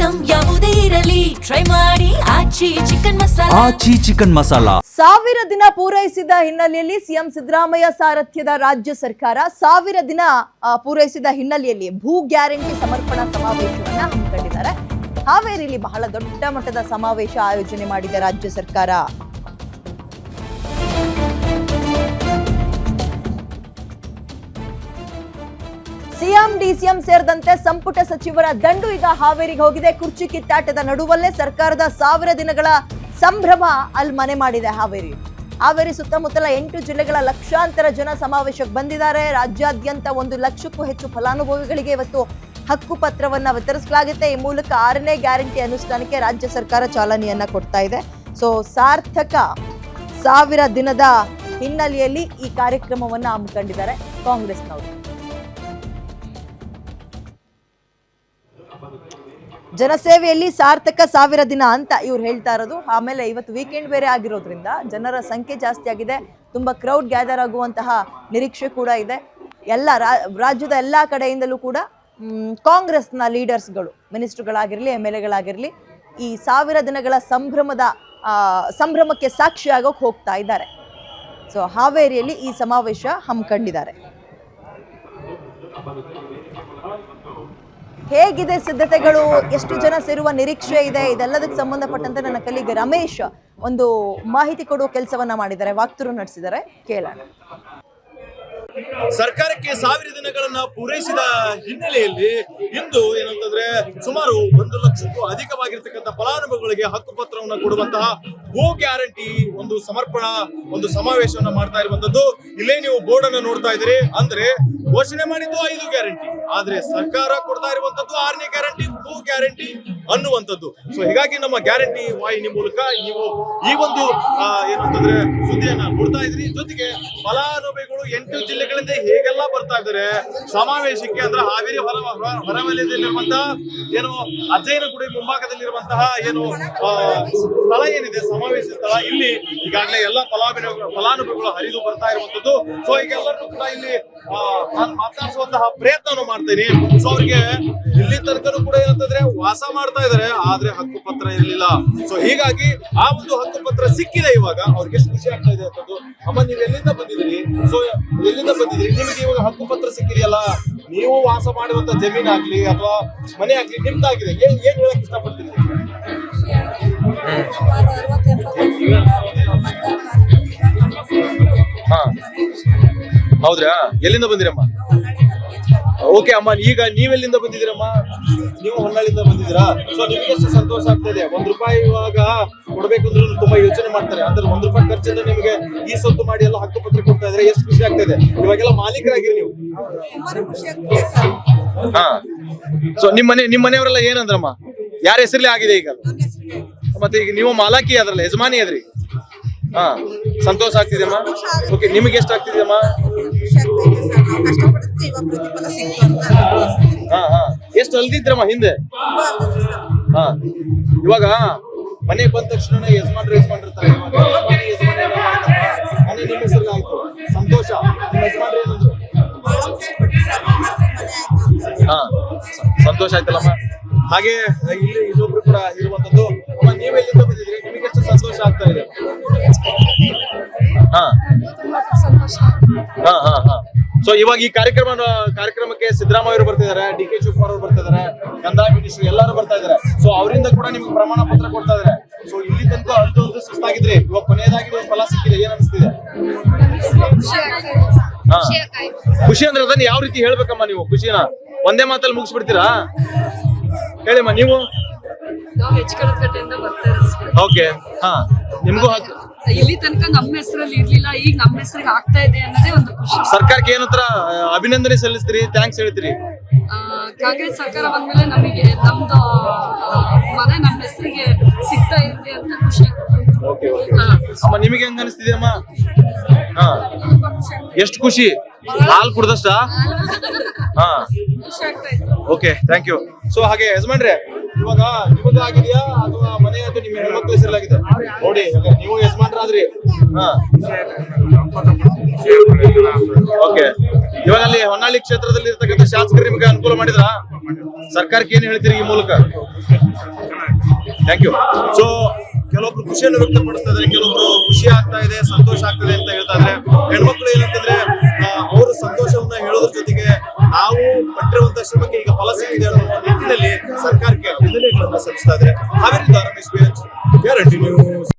Item ಯಾವುದೇ ಇರಲಿ try ಮಾಡಿ ಆಚಿ ಚಿಕನ್ ಮಸಾಲಾ. ಆಚಿ ಚಿಕನ್ ಮಸಾಲಾ 1000 ದಿನ ಪೂರೈಸಿದ ಹಿನ್ನೆಲೆಯಲ್ಲಿ ಸಿಎಂ ಸಿದ್ದರಾಮಯ್ಯ ಸಾರಥ್ಯದ ರಾಜ್ಯ ಸರ್ಕಾರ 1000 ದಿನ ಪೂರೈಸಿದ ಹಿನ್ನೆಲೆಯಲ್ಲಿ ಭೂ ಗ್ಯಾರಂಟಿ ಸಮರ್ಪಣಾ ಸಮಾವೇಶವನ್ನ ಹಮ್ಮಿಕೊಂಡಿದ್ದಾರೆ. ಹಾವೇರಿಯಲ್ಲಿ ಬಹಳ ದೊಡ್ಡ ಮಟ್ಟದ ಸಮಾವೇಶ ಆಯೋಜನೆ ಮಾಡಿದೆ ರಾಜ್ಯ ಸರ್ಕಾರ. ಸಿಎಂ ಡಿಸಿಎಂ ಸೇರಿದಂತೆ ಸಂಪುಟ ಸಚಿವರ ದಂಡು ಈಗ ಹಾವೇರಿಗೆ ಹೋಗಿದೆ. ಕುರ್ಚಿ ಕಿತ್ತಾಟದ ನಡುವಲ್ಲೇ ಸರ್ಕಾರದ 1000 ದಿನಗಳ ಸಂಭ್ರಮ ಅಲ್ಲಿ ಮನೆ ಮಾಡಿದೆ ಹಾವೇರಿ ಸುತ್ತಮುತ್ತಲ 8 ಜಿಲ್ಲೆಗಳ ಲಕ್ಷಾಂತರ ಜನ ಸಮಾವೇಶಕ್ಕೆ ಬಂದಿದ್ದಾರೆ. ರಾಜ್ಯಾದ್ಯಂತ 1 ಲಕ್ಷಕ್ಕೂ ಹೆಚ್ಚು ಫಲಾನುಭವಿಗಳಿಗೆ ಇವತ್ತು ಹಕ್ಕು ಪತ್ರವನ್ನ ವಿತರಿಸಲಾಗುತ್ತೆ. ಈ ಮೂಲಕ 6ನೇ ಗ್ಯಾರಂಟಿ ಅನುಷ್ಠಾನಕ್ಕೆ ರಾಜ್ಯ ಸರ್ಕಾರ ಚಾಲನೆಯನ್ನ ಕೊಡ್ತಾ ಇದೆ. ಸೊ ಸಾರ್ಥಕ 1000 ದಿನದ ಹಿನ್ನೆಲೆಯಲ್ಲಿ ಈ ಕಾರ್ಯಕ್ರಮವನ್ನ ಹಮ್ಮಿಕೊಂಡಿದ್ದಾರೆ ಕಾಂಗ್ರೆಸ್ನವರು. ಜನಸೇವೆಯಲ್ಲಿ ಸಾರ್ಥಕ 1000 ದಿನ ಅಂತ ಇವ್ರು ಹೇಳ್ತಾ ಇರೋದು. ಆಮೇಲೆ ಇವತ್ತು ವೀಕೆಂಡ್ ಬೇರೆ ಆಗಿರೋದ್ರಿಂದ ಜನರ ಸಂಖ್ಯೆ ಜಾಸ್ತಿ ಆಗಿದೆ. ತುಂಬ ಕ್ರೌಡ್ ಗ್ಯಾದರ್ ಆಗುವಂತಹ ನಿರೀಕ್ಷೆ ಕೂಡ ಇದೆ. ಎಲ್ಲ ರಾಜ್ಯದ ಎಲ್ಲ ಕಡೆಯಿಂದಲೂ ಕೂಡ ಕಾಂಗ್ರೆಸ್ನ ಲೀಡರ್ಸ್ಗಳು, ಮಿನಿಸ್ಟರ್ಗಳಾಗಿರಲಿ, MLAಗಳಾಗಿರಲಿ ಈ 1000 ದಿನಗಳ ಸಂಭ್ರಮಕ್ಕೆ ಸಾಕ್ಷಿಯಾಗೋಕೆ ಹೋಗ್ತಾ ಇದ್ದಾರೆ. ಸೊ ಹಾವೇರಿಯಲ್ಲಿ ಈ ಸಮಾವೇಶ ಹಮ್ಮಿಕೊಂಡಿದ್ದಾರೆ. ಹೇಗಿದೆ ಸಿದ್ಧತೆಗಳು, ಎಷ್ಟು ಜನ ಸೇರುವ ನಿರೀಕ್ಷೆ ಇದೆ, ಇದೆಲ್ಲದಕ್ಕೆ ಸಂಬಂಧಪಟ್ಟಂತೆ ನನ್ನ ಕಲಿಗೆ ರಮೇಶ್ ಒಂದು ಮಾಹಿತಿ ಕೊಡುವ ಕೆಲಸವನ್ನ ಮಾಡಿದ್ದಾರೆ, ವಾಕ್ತುರು ನಡೆಸಿದ್ದಾರೆ. ಕೇಳೋಣ. ಸರ್ಕಾರಕ್ಕೆ 1000 ದಿನಗಳನ್ನ ಪೂರೈಸಿದ ಹಿನ್ನೆಲೆಯಲ್ಲಿ ಇಂದು ಏನಂತಂದ್ರೆ ಸುಮಾರು 1 ಲಕ್ಷಕ್ಕೂ ಅಧಿಕವಾಗಿರ್ತಕ್ಕಂಥ ಫಲಾನುಭವಿಗಳಿಗೆ ಹಕ್ಕು ಪತ್ರವನ್ನು ಕೊಡುವಂತಹ ಭೂ ಗ್ಯಾರಂಟಿ ಒಂದು ಸಮರ್ಪಣಾ ಒಂದು ಸಮಾವೇಶವನ್ನ ಮಾಡ್ತಾ ಇರುವಂತದ್ದು. ಇಲ್ಲೇ ನೀವು ಬೋರ್ಡ್ ಅನ್ನ ನೋಡ್ತಾ ಇದ್ದೀರಿ. ಅಂದ್ರೆ ಘೋಷಣೆ ಮಾಡಿದ್ದು 5 ಗ್ಯಾರಂಟಿ, ಆದ್ರೆ ಸರ್ಕಾರ ಕೊಡ್ತಾ ಇರುವಂತದ್ದು 6ನೇ ಗ್ಯಾರಂಟಿ, ಭೂ ಗ್ಯಾರಂಟಿ ಅನ್ನುವಂಥದ್ದು. ಸೊ ಹೀಗಾಗಿ ನಮ್ಮ ಗ್ಯಾರಂಟಿ ವಾಹಿನಿ ಮೂಲಕ ನೀವು ಈ ಒಂದು ಏನಂತಂದ್ರೆ ಸುದ್ದಿಯನ್ನ ನೋಡ್ತಾ ಇದ್ರಿ. ಜೊತೆಗೆ ಫಲಾನುಭವಿಗಳು 8 ಜಿಲ್ಲೆಗಳಿಂದ ಹೇಗೆಲ್ಲ ಬರ್ತಾ ಇದ್ದಾರೆ ಸಮಾವೇಶಕ್ಕೆ. ಅಂದ್ರೆ ಹಾವೇರಿ ಹೊರವಲಯದಲ್ಲಿರುವಂತಹ ಏನು ಅಜ್ಜಯ್ಯನಗುಡಿ ಮುಂಭಾಗದಲ್ಲಿರುವಂತಹ ಏನು ಸ್ಥಳ ಏನಿದೆ ಸಮಾವೇಶ ಸ್ಥಳ, ಇಲ್ಲಿ ಈಗಾಗಲೇ ಎಲ್ಲ ಫಲಾನುಭವಿಗಳು ಹರಿದು ಬರ್ತಾ ಇರುವಂತದ್ದು. ಸೊ ಈಗ ಎಲ್ಲರೂ ಕೂಡ ಇಲ್ಲಿ ನಾನು ಮಾತಾಡಿಸುವಂತಹ ಪ್ರಯತ್ನವನ್ನು ಮಾಡ್ತೇನೆ. ಸೊ ಅವ್ರಿಗೆ ಇಲ್ಲಿ ತನಕನೂ ಕೂಡ ಏನಂತಂದ್ರೆ ವಾಸ ಮಾಡ್ತಾ ಇದಾರೆ, ಆದ್ರೆ ಹಕ್ಕು ಪತ್ರ ಇರಲಿಲ್ಲ. ಸೊ ಹೀಗಾಗಿ ಆ ಒಂದು ಹಕ್ಕು ಪತ್ರ ಸಿಕ್ಕಿದೆ. ಇವಾಗ ಅವ್ರಿಗೆ ಎಷ್ಟು ಖುಷಿ ಆಗ್ತಾ ಇದೆ ಅಂತದ್ದು. ಅಮ್ಮ ನೀವು ಎಲ್ಲಿಂದ ಬಂದಿದ್ದೀರಿ? ಸೊ ಎಲ್ಲಿಂದ ಬಂದಿದ್ದೀರಿ? ನಿಮಗೆ ಇವಾಗ ಹಕ್ಕು ಪತ್ರ ಸಿಕ್ಕಿದೆಯಲ್ಲ, ನೀವು ವಾಸ ಮಾಡುವಂತ ಜಮೀನ್ ಆಗ್ಲಿ ಅಥವಾ ಮನೆ ಆಗ್ಲಿ ನಿಮ್ದಾಗಿದೆ. ಏನ್ ಹೇಳಕ್ ಇಷ್ಟಪಡ್ತೀರಿ? ಹಾ ಹೌದ್ರಾ? ಎಲ್ಲಿಂದ ಬಂದಿರಮ್ಮ? ಓಕೆ ಅಮ್ಮ, ಈಗ ನೀವೆಲ್ಲಿಂದ ಬಂದಿದ್ದೀರಮ್ಮ? ನೀವು ಹೊನ್ನಾಳಿಂದ ಬಂದಿದ್ದೀರಾ? ಸೊ ನಿಮ್ಗೆ ಎಷ್ಟು ಸಂತೋಷ ಆಗ್ತಾ ಇದೆ? ₹1 ಇವಾಗ ಕೊಡ್ಬೇಕಂದ್ರೂ ತುಂಬಾ ಯೋಚನೆ ಮಾಡ್ತಾರೆ. ಅಂದ್ರೆ ₹1 ಖರ್ಚಿಂದ ನಿಮಗೆ ಈ ಸೊತ್ತು ಮಾಡಿ ಎಲ್ಲ ಹಕ್ಕು ಪತ್ರ ಕೊಡ್ತಾ ಇದ್ರೆ ಎಷ್ಟು ಖುಷಿ ಆಗ್ತಾ ಇದೆ? ಇವಾಗೆಲ್ಲ ಮಾಲೀಕರಾಗಿರಿ ನೀವು. ಹಾ, ಸೊ ನಿಮ್ಮ ಮನೆಯವರೆಲ್ಲ ಏನಂದ್ರಮ್ಮ? ಯಾರ ಹೆಸರಲ್ಲಿ ಆಗಿದೆ ಈಗ? ಮತ್ತೆ ಈಗ ನೀವು ಮಾಲಕಿ ಅದ್ರಲ್ಲ, ಯಜಮಾನಿ ಅದ್ರಿ. ಹಾ, ಸಂತೋಷ ಆಗ್ತಿದೆಯಮ್ಮ? ಓಕೆ, ನಿಮಗೆ ಎಷ್ಟು ಆಗ್ತಿದೆಯಮ್ಮ? ಹಾ ಹಾ, ಎಷ್ಟು ಅಲ್ದಿದ್ರಮ್ಮ ಹಿಂದೆ? ಹಾ, ಇವಾಗ ಮನೆಗೆ ಬಂದ ತಕ್ಷಣ ಯಜಮಾನ್ರಿರ್ತಾರೆ. ಮನೆ ನಿಮ್ಮ ಹೆಸರಲ್ಲಿ ಆಯ್ತು, ಸಂತೋಷ. ನಿಮ್ಮ ಯಜಮಾನ್ರು ಏನಂದ್ರು? ಹಾ, ಸಂತೋಷ ಆಯ್ತಲ್ಲಮ್ಮ. ಹಾಗೆ ಇಲ್ಲಿ ಇನ್ನೊಬ್ರು ಕೂಡ ಇರುವಂತದ್ದು. ಅಮ್ಮ, ನೀವು ಎಲ್ಲಿಂದ ಬಂದಿದ್ರಿ? ನಿಮಗೆ ಎಷ್ಟು ಸಂತೋಷ ಆಗ್ತಾ ಇದೆ? ಹಾ ಹಾ ಹಾ ಹಾ. ಸೊ ಇವಾಗ ಈ ಕಾರ್ಯಕ್ರಮಕ್ಕೆ ಸಿದ್ದರಾಮಯ್ಯ ಅವರು ಬರ್ತಿದ್ದಾರೆ, DK ಶಿವಕುಮಾರ್ ಅವರು ಬರ್ತಿದ್ದಾರೆ, ಕಂದಾಯ ಮಿನಿಸ್ಟರ್ ಎಲ್ಲರೂ ಬರ್ತಾ ಇದಾರೆ. ಸೊ ಅವರಿಂದ ಕೂಡ ನಿಮ್ಗೆ ಪ್ರಮಾಣ ಪತ್ರ ಕೊಡ್ತಾ ಇದಾರೆ. ಸೊ ಇಲ್ಲಿ ತನಕ ಒಂದು ಸುಸ್ತಾಗಿದ್ರಿ, ಇವಾಗ ಕೊನೆಯದಾಗಿ ಒಂದು ಫಲ ಸಿಕ್ಕಿದೆ. ಏನ್ ಅನಿಸ್ತಿದೆ? ಹಾ, ಖುಷಿ ಅಂದ್ರೆ ಅದನ್ನ ಯಾವ ರೀತಿ ಹೇಳ್ಬೇಕಮ್ಮ ನೀವು? ಖುಷಿನ ಒಂದೇ ಮಾತಲ್ಲಿ ಮುಗಿಸ್ಬಿಡ್ತೀರಾ? ಹೇಳಿಮ್ಮ ನೀವು. ಓಕೆ, ಹಾ, ನಿಮ್ಗೂ ಇಲ್ಲಿ ತನಕ ನಮ್ಮ ಹೆಸರಲ್ಲಿ ಇರ್ಲಿಲ್ಲ, ಈಗ ನಮ್ಮ ಹೆಸರಿಗೆ ಆಗ್ತಾ ಇದೆ ಅನ್ನೋದೇ ಒಂದು ಖುಷಿ. ಸರ್ಕಾರಕ್ಕೆ ಏನಂತರ ಅಭಿನಂದನೆ ಸಲ್ಲಿಸ್ತೀರಿ, ಥ್ಯಾಂಕ್ಸ್ ಹೇಳ್ತೀರಿ? ಕಾಂಗ್ರೆಸ್ ಸರ್ಕಾರ ಬಂದ್ಮೇಲೆ ನಮಗೆ ನಮ್ದು ಮನೆ ನಮ್ಮ ಹೆಸರಿಗೆ ಸಿಗ್ತಾ ಇದೆ ಅಂತ ಖುಷಿ. ಅಮ್ಮ, ನಿಮಗೆ ಹೆಂಗ ಅನಿಸ್ತಿದೆ ಅಮ್ಮ? ಹಾ, ಎಷ್ಟು ಖುಷಿ? ಹಾಲು ಕುಡ್ದಷ್ಟ? ಹಾ, ಓಕೆ, ಥ್ಯಾಂಕ್ ಯು. ಸೊ ಹಾಗೆ ಯಜಮಾನ್ರೆ, ಇವಾಗ ನಿಮಗೆ ಆಗಿದೆಯಾ ಅಥವಾ ಮನೆ ಅದು ನಿಮ್ಮ ಹೆಣ್ಮಕ್ಳ ಹೆಸರಾಗಿದೆ? ನೋಡಿ, ನೀವು ಯಜಮಾನ್ರಾದ್ರಿ. ಹಾ, ಓಕೆ. ಇವಾಗ ಅಲ್ಲಿ ಹೊನ್ನಾಳಿ ಕ್ಷೇತ್ರದಲ್ಲಿ ಇರ್ತಕ್ಕಂಥ ಶಾಸಕರು ನಿಮಗೆ ಅನುಕೂಲ ಮಾಡಿದ್ರಾ? ಸರ್ಕಾರಕ್ಕೆ ಏನ್ ಹೇಳ್ತೀರಿ ಈ ಮೂಲಕ? Thank you. ಸೊ ಕೆಲವೊಬ್ರು ಖುಷಿಯನ್ನು ವ್ಯಕ್ತಪಡಿಸ್ತಾ ಇದ್ದಾರೆ, ಕೆಲವೊಬ್ರು ಖುಷಿ ಆಗ್ತಾ ಇದೆ, ಸಂತೋಷ ಆಗ್ತದೆ ಅಂತ ಹೇಳ್ತಾ ಇದ್ರೆ. ಹೆಣ್ಮಕ್ಳು ಏನಂತಂದ್ರೆ ಅವರು ಸಂತೋಷವನ್ನ ಹೇಳೋದ್ರ ಜೊತೆಗೆ ನಾವು ಪಟ್ಟಿರುವಂತಹ ಶ್ರಮಕ್ಕೆ ಈಗ ಫಲ ಸಿಕ್ಕಿದೆ ಅನ್ನೋ ನಿಟ್ಟಿನಲ್ಲಿ ಸರ್ಕಾರಕ್ಕೆ ಅಭಿನಂದನೆಗಳನ್ನ ಸಲ್ಲಿಸ್ತಾ ಇದ್ದಾರೆ. ಹಾವೇರಿಯಿಂದ ರಮೇಶ್ BH, ಗ್ಯಾರಂಟಿ ನ್ಯೂಸ್.